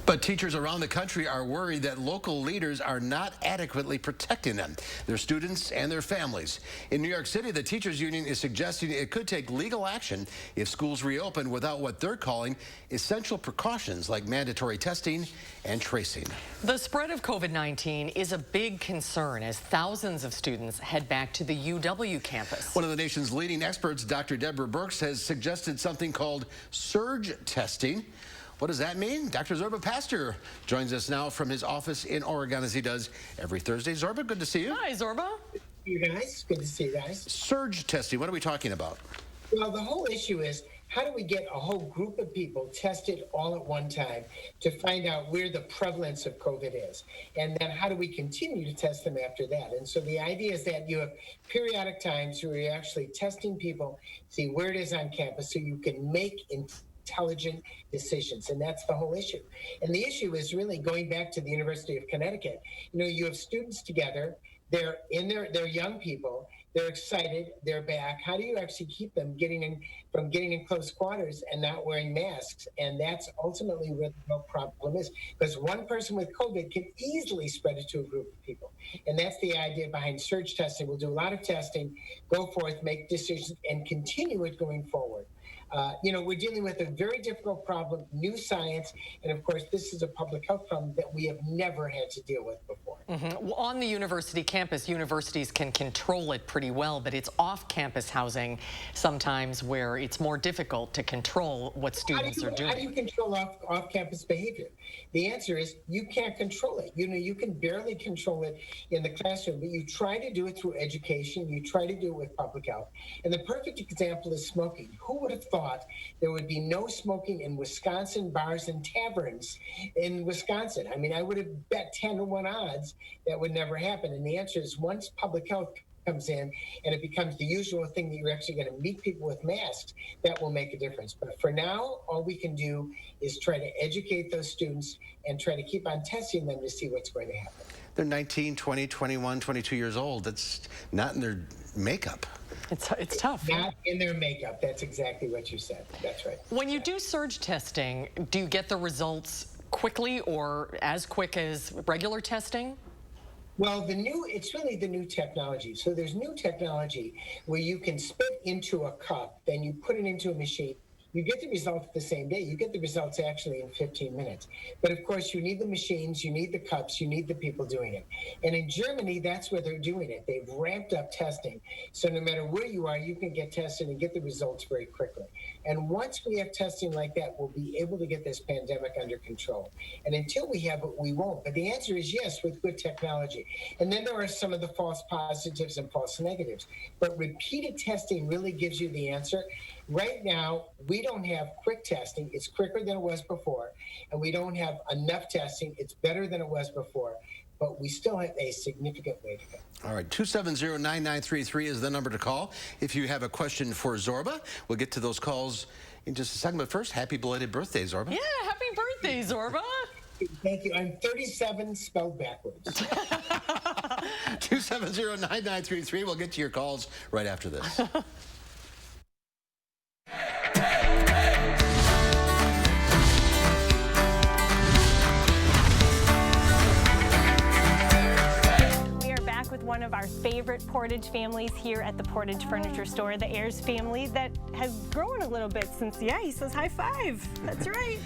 But teachers around the country are worried that local leaders are not adequately protecting them, their students, and their families. In New York City, the teachers union is suggesting it could take legal action if schools reopen without what they're calling essential precautions like mandatory testing and tracing. The spread of COVID-19 is a big concern as thousands of students head back to the UW campus. One of the nation's leading experts, Dr. Deborah Birx, has suggested something called surge testing. What does that mean? Dr. Zorba Pastor joins us now from his office in Oregon, as he does every Thursday. Zorba, good to see you. Hi, Zorba. You guys, good to see you guys. Surge testing, what are we talking about? Well, the whole issue is, how do we get a whole group of people tested all at one time to find out where the prevalence of COVID is? And then how do we continue to test them after that? And so the idea is that you have periodic times where you're actually testing people, see where it is on campus, so you can make intelligent decisions. And that's the whole issue. And the issue is really going back to the University of Connecticut. You know, you have students together, they're they're young people, they're excited, they're back. How do you actually keep them getting in close quarters and not wearing masks? And that's ultimately where the real problem is, because one person with COVID can easily spread it to a group of people. And that's the idea behind surge testing. We'll do a lot of testing, go forth, make decisions, and continue it going forward. You know, we're dealing with a very difficult problem, new science, and of course, this is a public health problem that we have never had to deal with before. Well, on the university campus, universities can control it pretty well, but it's off-campus housing sometimes where it's more difficult to control what students are doing. How do you control off-campus behavior? The answer is you can't control it. You know, you can barely control it in the classroom, but you try to do it through education. You try to do it with public health. And the perfect example is smoking. Who would have thought there would be no smoking in Wisconsin bars and taverns in Wisconsin? I mean, I would have bet 10-to-1 odds that would never happen. And the answer is once public health comes in and it becomes the usual thing that you're actually going to meet people with masks, that will make a difference. But for now, all we can do is try to educate those students and try to keep on testing them to see what's going to happen. They're 19, 20, 21, 22 years old. That's not in their makeup. It's tough. Not in their makeup. That's exactly what you said. That's right. When you do surge testing, do you get the results quickly or as quick as regular testing? Well, it's really the new technology. So there's new technology where you can spit into a cup, then you put it into a machine, you get the results the same day. You get the results actually in 15 minutes. But of course, you need the machines, you need the cups, you need the people doing it. And in Germany, that's where they're doing it. They've ramped up testing. So no matter where you are, you can get tested and get the results very quickly. And once we have testing like that, we'll be able to get this pandemic under control. And until we have it, we won't. But the answer is yes, with good technology. And then there are some of the false positives and false negatives. But repeated testing really gives you the answer. Right now, we don't have quick testing. It's quicker than it was before. And we don't have enough testing. It's better than it was before. But we still have a significant way to go. All right, 270-9933 is the number to call if you have a question for Zorba. We'll get to those calls in just a second. But first, happy belated birthday, Zorba. Yeah, happy birthday, Zorba. Thank you. I'm 37 spelled backwards. 270-9933. We'll get to your calls right after this. With one of our favorite Portage families here at the Portage Furniture Store, the Ayers family that has grown a little bit since, yeah, he says high five. That's right.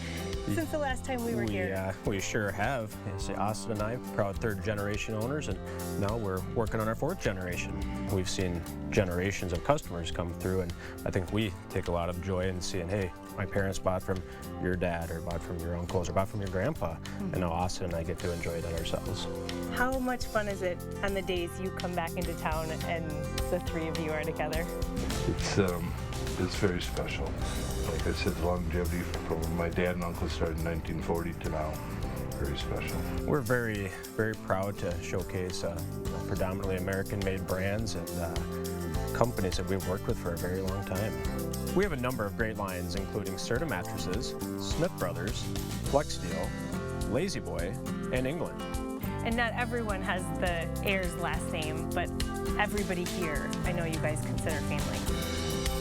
Since the last time we were here. We sure have. Austin and I, proud third generation owners, and now we're working on our fourth generation. We've seen generations of customers come through, and I think we take a lot of joy in seeing, hey, my parents bought from your dad, or bought from your uncles, or bought from your grandpa, and now Austin and I get to enjoy that ourselves. How much fun is it on the days you come back into town and the three of you are together? It's very special. Like I said, the longevity from my dad and uncle started in 1940 to now. Very special. We're very, very proud to showcase predominantly American-made brands and companies that we've worked with for a very long time. We have a number of great lines, including Serta mattresses, Smith Brothers, Flex Steel, Lazy Boy, and England. And not everyone has the Ayers last name, but everybody here, I know you guys consider family.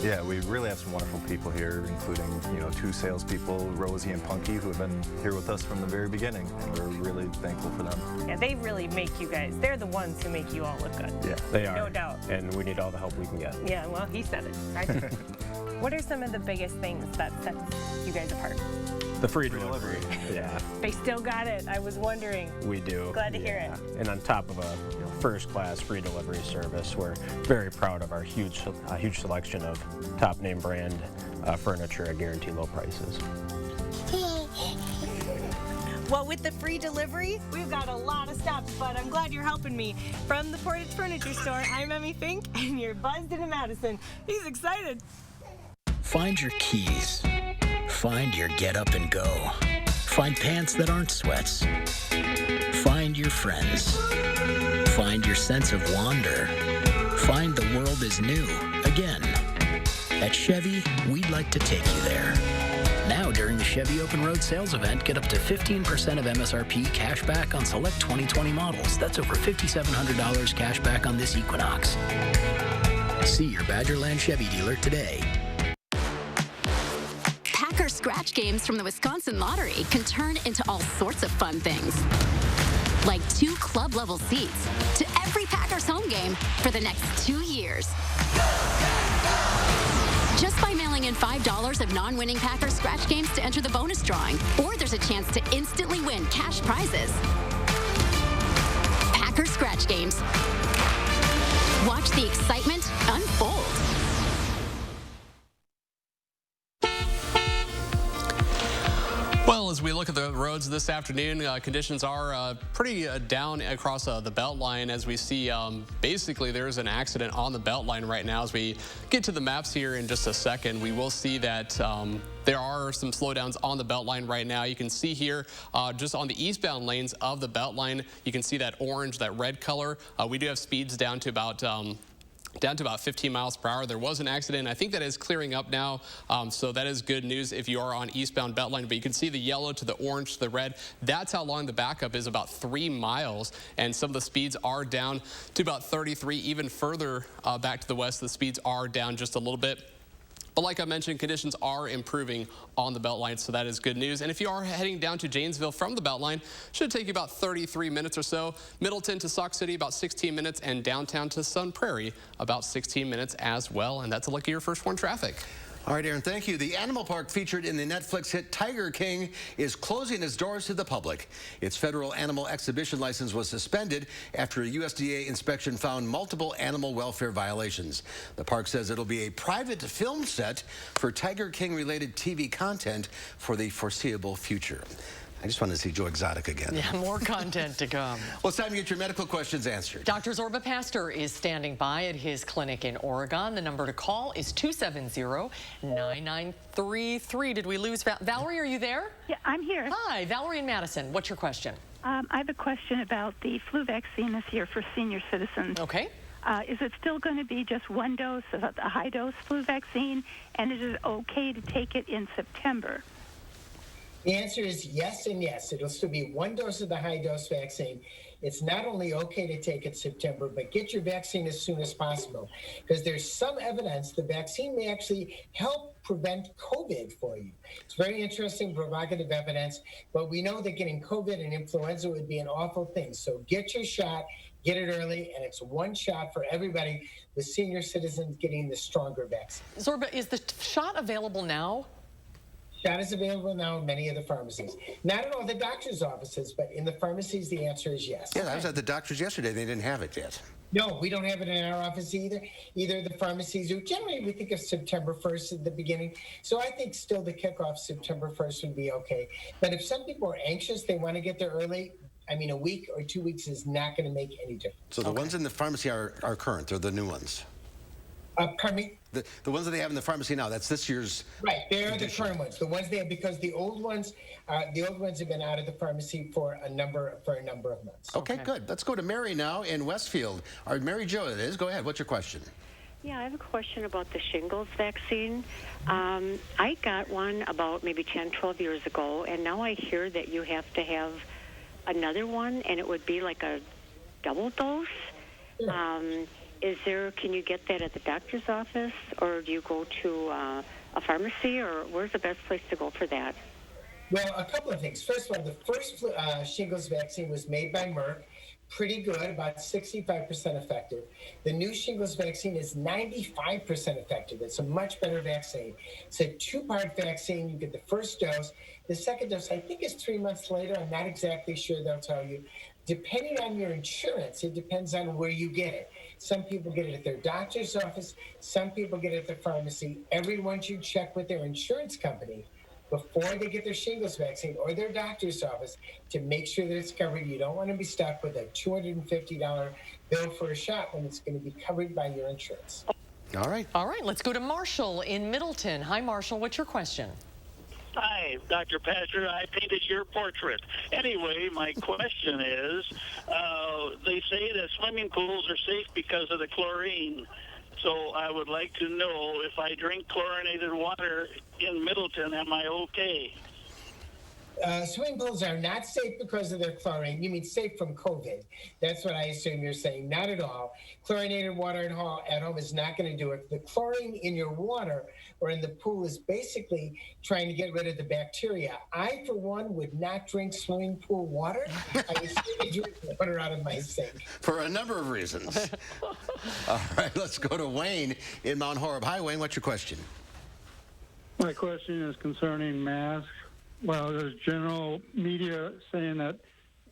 Yeah, we really have some wonderful people here, including, two salespeople, Rosie and Punky, who have been here with us from the very beginning, and we're really thankful for them. Yeah, they really make you guys, they're the ones who make you all look good. Yeah, they are. No doubt. And we need all the help we can get. Yeah, well, he said it. Right? What are some of the biggest things that sets you guys apart? The free delivery. Yeah. They still got it. I was wondering. We do. Glad to hear it. And on top of a first-class free delivery service, we're very proud of our huge selection of top name brand furniture at guaranteed low prices. Well, with the free delivery, we've got a lot of stops, but I'm glad you're helping me. From the Portage Furniture Store, I'm Emmy Fink, and you're buzzed into Madison. He's excited. Find your keys. Find your get up and go. Find pants that aren't sweats. Find your friends. Find your sense of wonder. Find the world is new again. At Chevy, we'd like to take you there. Now during the Chevy Open Road Sales Event, get up to 15% of MSRP cash back on select 2020 models. That's over $5,700 cash back on this Equinox. See your Badgerland Chevy dealer today. Packer scratch games from the Wisconsin Lottery can turn into all sorts of fun things. Like 2 club-level seats to every Packers home game for the next 2 years. Just by mailing in $5 of non-winning Packers scratch games to enter the bonus drawing, or there's a chance to instantly win cash prizes. Packers scratch games. Watch the excitement unfold. Well, as we look at the roads this afternoon, conditions are pretty down across the Beltline as we see basically there's an accident on the Beltline right now. As we get to the maps here in just a second, we will see that there are some slowdowns on the Beltline right now. You can see here just on the eastbound lanes of the Beltline, you can see that orange, that red color. We do have speeds down to about 15 miles per hour. There was an accident. I think that is clearing up now, so that is good news if you are on eastbound Beltline. But you can see the yellow to the orange to the red. That's how long the backup is, about 3 miles. And some of the speeds are down to about 33. Even further back to the west, the speeds are down just a little bit. But like I mentioned, conditions are improving on the Beltline, so that is good news. And if you are heading down to Janesville from the Beltline, should take you about 33 minutes or so. Middleton to Sauk City, about 16 minutes, and downtown to Sun Prairie, about 16 minutes as well. And that's a look at your first one traffic. All right, Aaron, thank you. The animal park featured in the Netflix hit Tiger King is closing its doors to the public. Its federal animal exhibition license was suspended after a USDA inspection found multiple animal welfare violations. The park says it'll be a private film set for Tiger King-related TV content for the foreseeable future. I just wanted to see Joe Exotic again. Yeah, more content to come. Well, it's time to get your medical questions answered. Dr. Zorba Pastor is standing by at his clinic in Oregon. The number to call is 270-9933. Did we lose Valerie? Are you there? Yeah, I'm here. Hi, Valerie in Madison. What's your question? I have a question about the flu vaccine this year for senior citizens. Okay. Is it still going to be just one dose of a high-dose flu vaccine, and is it okay to take it in September? The answer is yes and yes. It'll still be one dose of the high-dose vaccine. It's not only okay to take it September, but get your vaccine as soon as possible, because there's some evidence the vaccine may actually help prevent COVID for you. It's very interesting, provocative evidence, but we know that getting COVID and influenza would be an awful thing. So get your shot, get it early, and it's one shot for everybody, the senior citizens getting the stronger vaccine. Zorba, is the shot available now? Shot is available now in many of the pharmacies. Not in all the doctor's offices, but in the pharmacies, the answer is yes. Yeah, I was at the doctor's yesterday. They didn't have it yet. No, we don't have it in our office either. Either the pharmacies do. Generally, we think of September 1st at the beginning. So I think still the kickoff September 1st would be okay. But if some people are anxious, they want to get there early, I mean, a week or 2 weeks is not going to make any difference. So the ones in the pharmacy are current. They're the new ones. Pardon me? The ones that they have in the pharmacy now, that's this year's. Right, they're the current ones. The ones they have, because the old ones have been out of the pharmacy for a number of months. Okay, good. Let's go to Mary now in Westfield. Or Mary Jo it is. Go ahead. What's your question? Yeah, I have a question about the shingles vaccine. I got one about maybe 10, 12 years ago, and now I hear that you have to have another one, and it would be like a double dose. Can you get that at the doctor's office, or do you go to a pharmacy, or where's the best place to go for that? Well, a couple of things. First of all, the first shingles vaccine was made by Merck. Pretty good, about 65% effective. The new shingles vaccine is 95% effective. It's a much better vaccine. It's a two-part vaccine. You get the first dose. The second dose, I think, is 3 months later. I'm not exactly sure. They'll tell you. Depending on your insurance, it depends on where you get it. Some people get it at their doctor's office. Some people get it at the pharmacy. Everyone should check with their insurance company before they get their shingles vaccine or their doctor's office to make sure that it's covered. You don't want to be stuck with a $250 bill for a shot when it's going to be covered by your insurance. All right. All right, let's go to Marshall in Middleton. Hi, Marshall. What's your question? Hi, Dr. Pastor. I painted your portrait. Anyway, my question is, they say that swimming pools are safe because of the chlorine. So I would like to know, if I drink chlorinated water in Middleton, am I okay? Swimming pools are not safe because of their chlorine. You mean safe from COVID. That's what I assume you're saying. Not at all. Chlorinated water at home is not going to do it. The chlorine in your water or in the pool is basically trying to get rid of the bacteria. I, for one, would not drink swimming pool water. I would simply drink water out of my sink. For a number of reasons. All right, let's go to Wayne in Mount Horeb. Hi, Wayne. What's your question? My question is concerning masks. Well, there's general media saying that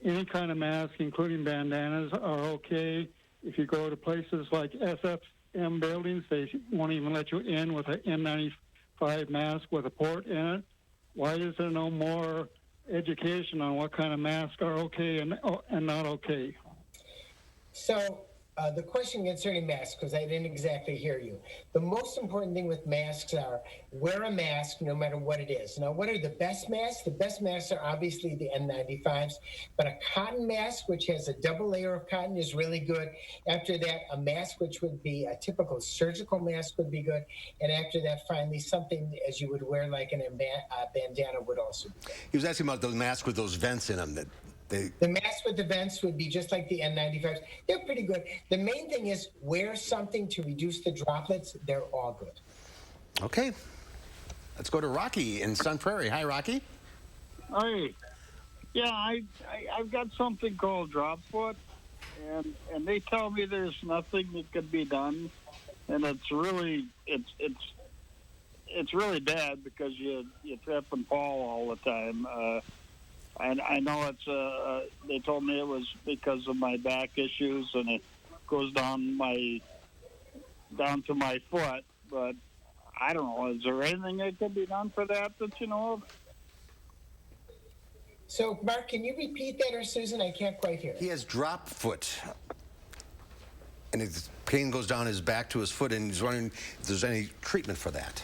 any kind of mask, including bandanas, are okay. If you go to places like SFM buildings, they won't even let you in with an N95 mask with a port in it. Why is there no more education on what kind of masks are okay and not okay? So the question concerning masks, because I didn't exactly hear you. The most important thing with masks are wear a mask no matter what it is. Now, what are the best masks? The best masks are obviously the N95s, but a cotton mask, which has a double layer of cotton, is really good. After that, a mask, which would be a typical surgical mask, would be good. And after that, finally, something as you would wear like a bandana would also be good. He was asking about the mask with those vents in them. The mask with the vents would be just like the N95s. They're pretty good. The main thing is wear something to reduce the droplets. They're all good. Okay. Let's go to Rocky in Sun Prairie. Hi, Rocky. Hi. Yeah, I've got something called drop foot, and they tell me there's nothing that can be done, and it's really it's it's really bad because you trip and fall all the time. And I know it's they told me it was because of my back issues, and it goes down to my foot. But I don't know. Is there anything that could be done for that you know of? So, Mark, can you repeat that, or Susan? I can't quite hear. He has drop foot, and his pain goes down his back to his foot, and he's wondering if there's any treatment for that.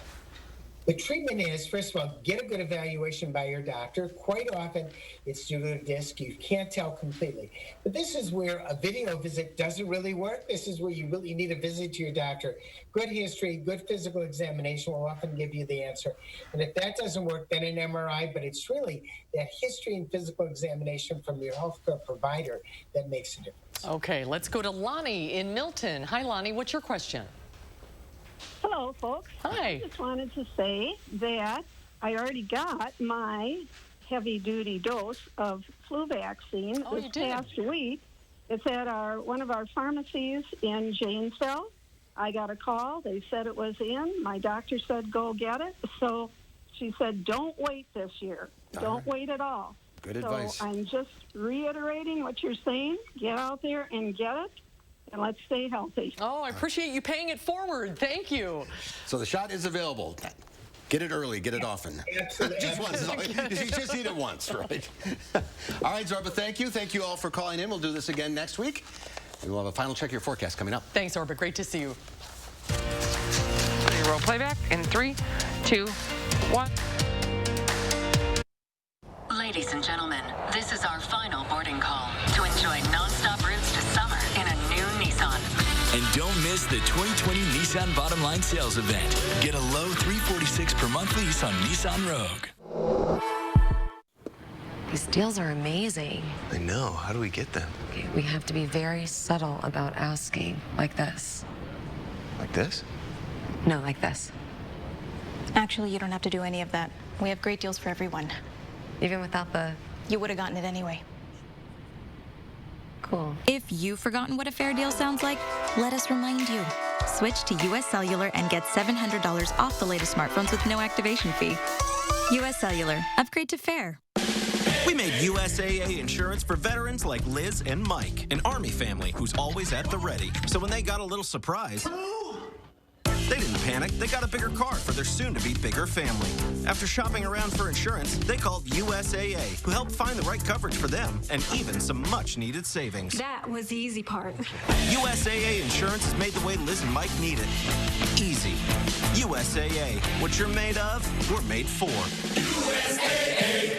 The treatment is, first of all, get a good evaluation by your doctor. Quite often, it's due to a disc. You can't tell completely. But this is where a video visit doesn't really work. This is where you really need a visit to your doctor. Good history, good physical examination will often give you the answer. And if that doesn't work, then an MRI. But it's really that history and physical examination from your healthcare provider that makes a difference. Okay, let's go to Lonnie in Milton. Hi, Lonnie. What's your question? Hello, folks. Hi. I just wanted to say that I already got my heavy-duty dose of flu vaccine this past week. It's at one of our pharmacies in Janesville. I got a call. They said it was in. My doctor said go get it. So she said don't wait this year. Don't wait at all. Good advice. So I'm just reiterating what you're saying. Get out there and get it. And let's stay healthy. Oh, I appreciate you paying it forward. Thank you. So the shot is available. Get it early, get it often. Just once. You just need it once, right? All right, Zorba, thank you. Thank you all for calling in. We'll do this again next week. And we'll have a final check of your forecast coming up. Thanks, Zorba. Great to see you. Roll playback in 3, 2, 1. Ladies and gentlemen, this is our final boarding call to enjoy non-stop routes to summer in a new Nissan. And don't miss the 2020 Nissan Bottom Line Sales Event. Get a low $346 per month lease on Nissan Rogue. These deals are amazing. I know. How do we get them? Okay, we have to be very subtle about asking, like this. Like this? No, like this. Actually, you don't have to do any of that. We have great deals for everyone. Even without the... You would have gotten it anyway. Cool. If you've forgotten what a fair deal sounds like, let us remind you. Switch to US Cellular and get $700 off the latest smartphones with no activation fee. US Cellular. Upgrade to fair. We made USAA insurance for veterans like Liz and Mike, an Army family who's always at the ready. So when they got a little surprise, they didn't panic. They got a bigger car for their soon-to-be bigger family. After shopping around for insurance, they called USAA, who helped find the right coverage for them and even some much-needed savings. That was the easy part. USAA insurance has made the way Liz and Mike need it easy. USAA. What you're made of, we're made for. USAA.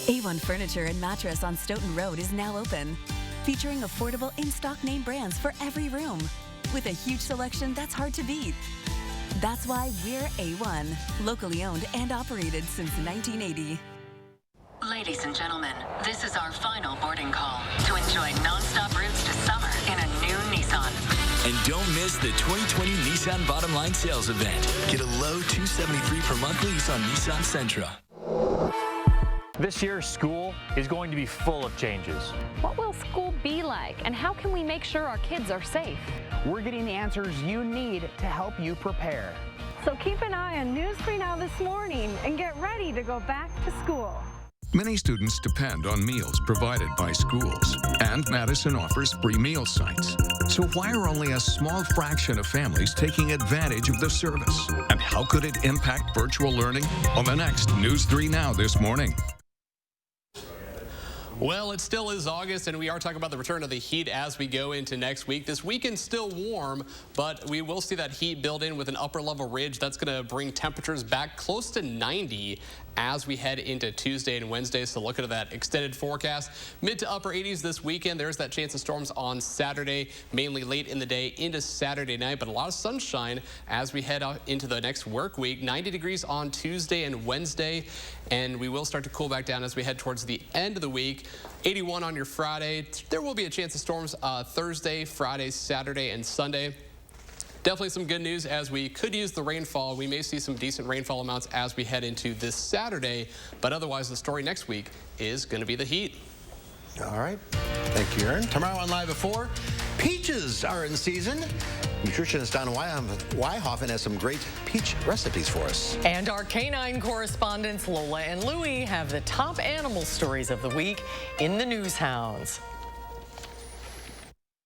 A1 Furniture and Mattress on Stoughton Road is now open, featuring affordable in-stock name brands for every room, with a huge selection that's hard to beat. That's why we're A1, locally owned and operated since 1980. Ladies and gentlemen, this is our final boarding call to enjoy non-stop routes to summer in a new Nissan. And don't miss the 2020 Nissan Bottom Line Sales Event. Get a low $273 per month lease on Nissan Sentra. This year, school is going to be full of changes. What will school be like, and how can we make sure our kids are safe? We're getting the answers you need to help you prepare. So keep an eye on News 3 Now this morning and get ready to go back to school. Many students depend on meals provided by schools, and Madison offers free meal sites. So why are only a small fraction of families taking advantage of the service? And how could it impact virtual learning? On the next News 3 Now this morning. Well, it still is August, and we are talking about the return of the heat as we go into next week. This weekend's still warm, but we will see that heat build in with an upper-level ridge. That's going to bring temperatures back close to 90 as we head into Tuesday and Wednesday. So look at that extended forecast. Mid to upper 80s this weekend. There's that chance of storms on Saturday, mainly late in the day into Saturday night, but a lot of sunshine as we head out into the next work week. 90 degrees on Tuesday and Wednesday, and we will start to cool back down as we head towards the end of the week. 81 on your Friday. There will be a chance of storms Thursday, Friday, Saturday, and Sunday. Definitely some good news as we could use the rainfall. We may see some decent rainfall amounts as we head into this Saturday, but otherwise the story next week is going to be the heat. All right. Thank you, Aaron. Tomorrow on Live at 4, peaches are in season. Nutritionist Donna Weihoffen has some great peach recipes for us. And our canine correspondents Lola and Louie have the top animal stories of the week in the News Hounds.